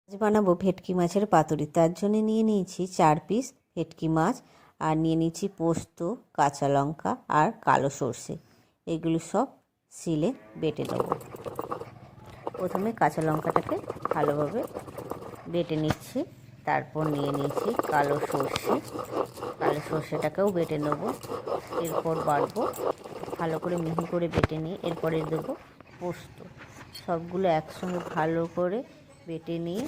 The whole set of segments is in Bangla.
আজ বানাবো ভেটকি মাছের পাতুরি। তার জন্য নিয়ে নিয়েছি 4 পিস ভেটকি মাছ, আর নিয়ে নিয়েছি পোস্ত, কাঁচা লঙ্কা আর কালো সর্ষে। এগুলো সব শিলে বেটে নেবো। প্রথমে কাঁচা লঙ্কাটাকে ভালোভাবে বেটে নিচ্ছি, তারপর নিয়ে নিয়েছি কালো সর্ষেটাকেও বেটে নেবো। এরপর বাটবো, ভালো করে মিহি করে বেটে নিয়ে এরপরে দেবো পোস্ত। সবগুলো একসঙ্গে ভালো করে বেটে নিয়ে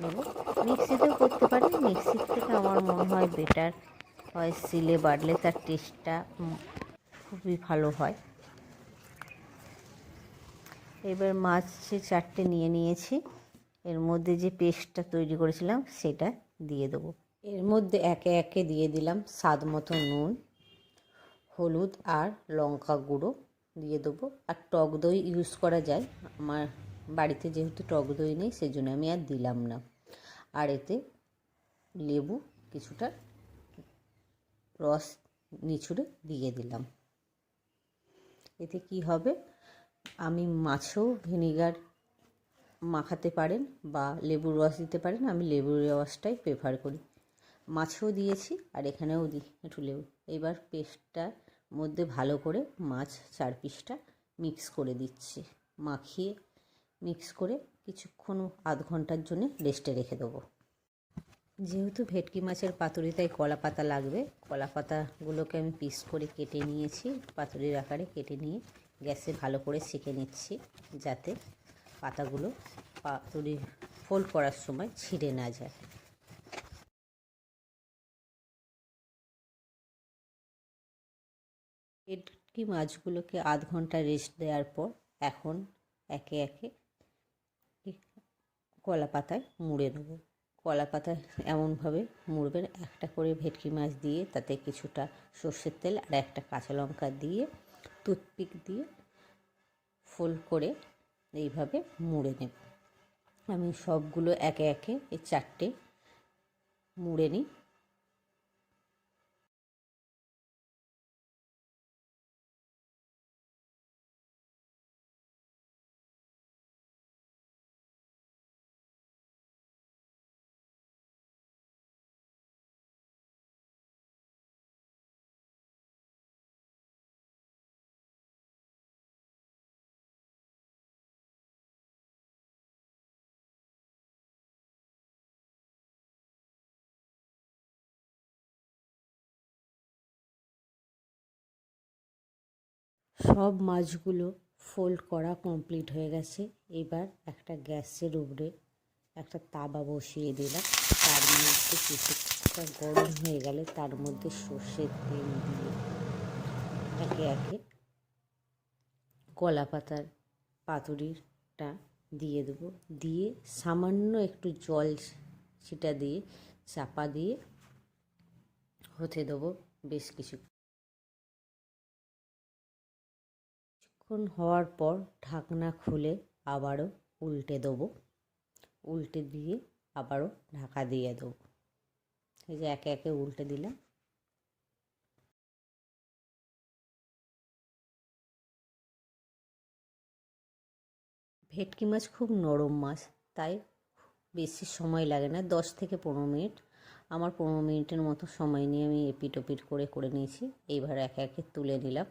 নেবো। মিক্সিতেও করতে পারি, মিক্সির থেকে আমার মনে হয় বেটার হয় শিলে বাটলে তার টেস্টটা খুবই ভালো হয়। এবার মাছে 4টে নিয়ে নিয়েছি, এর মধ্যে যে পেস্টটা তৈরি করেছিলাম সেটা দিয়ে দেবো। এর মধ্যে একে একে দিয়ে দিলাম স্বাদ মতো নুন, হলুদ আর লঙ্কা গুঁড়ো দিয়ে দেবো। আর টক দই ইউজ করা যায়, আমার বাড়িতে যেহেতু টক দই নেই সেজন্য আমি আর দিলাম না। আর এতে লেবু কিছুটা রস নিচুড়ে দিয়ে দিলাম। এতে কি হবে, আমি মাছেও ভিনিগার মাখাতে পারেন বা লেবুর রস দিতে পারেন, আমি লেবুর রসটাই প্রেফার করি। মাছেও দিয়েছি আর এখানেও দিই একটু লেবু। এবার পেস্টটার মধ্যে ভালো করে মাছ 4 পিসটা মিক্স করে দিচ্ছি। মাখিয়ে মিক্স করে কিছুক্ষণ আধ ঘন্টার জন্য রেস্টে রেখে দেবো। যেহেতু ভেটকি মাছের পাতুরি তাই কলা পাতা লাগবে। কলা পাতাগুলোকে আমি পিস করে কেটে নিয়েছি, পাতুরির আকারে কেটে নিয়ে গ্যাসে ভালো করে সেঁকে নিচ্ছি, যাতে পাতাগুলো পাতুরি ফোল্ড করার সময় ছিঁড়ে না যায়। ভেটকি মাছগুলোকে আধ ঘন্টা রেস্ট দেওয়ার পর এখন একে একে কলা পাতায় মুড়ে নেবো। কলা পাতায় এমনভাবে মুড়বেন, একটা করে ভেটকি মাছ দিয়ে তাতে কিছুটা সর্ষের তেল আর একটা কাঁচা লঙ্কা দিয়ে টুথপিক দিয়ে ফোল্ড করে এইভাবে মুড়ে নেব। আমি সবগুলো একে একে এই 4টে মুড়ে নিই। সব মাছগুলো ফোল্ড করা কমপ্লিট হয়ে গেছে। এবার একটা গ্যাসের উপরে একটা তাওয়া বসিয়ে দিলাম, তার মধ্যে কিছুটা গরম হয়ে গেলে তার মধ্যে সর্ষের তেল দিয়ে একে একে কলা পাতার পাতুরিটা দিয়ে দেবো। দিয়ে সামান্য একটু জল ছিটা দিয়ে চাপা দিয়ে হতে দেবো বেশ কিছুক্ষণ হওয়ার পর ঢাকনা খুলে আবারও উল্টে দেবো। উল্টে দিয়ে আবারও ঢাকা দিয়ে দেবো। এই যে একে একে উল্টে দিলাম। ভেটকি মাছ খুব নরম মাছ, তাই বেশি সময় লাগে না, 10 থেকে 15 মিনিট। আমার 15 মিনিটের মতো সময় নিয়ে আমি এপিট ওপিট করে নিয়েছি। এইবার একে একে তুলে নিলাম।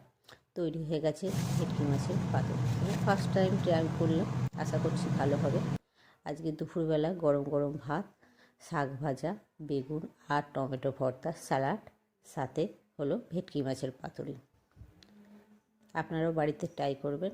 তৈরি হয়ে গেছে ভেটকি মাছের পাতুরি। আমি ফার্স্ট টাইম ট্রাই করলাম, আশা করছি ভালো হবে। আজকে দুপুরবেলা গরম গরম ভাত, শাক ভাজা, বেগুন আর টমেটো ভর্তা, স্যালাড, সাথে হলো ভেটকি মাছের পাতুরি। আপনারাও বাড়িতে ট্রাই করবেন।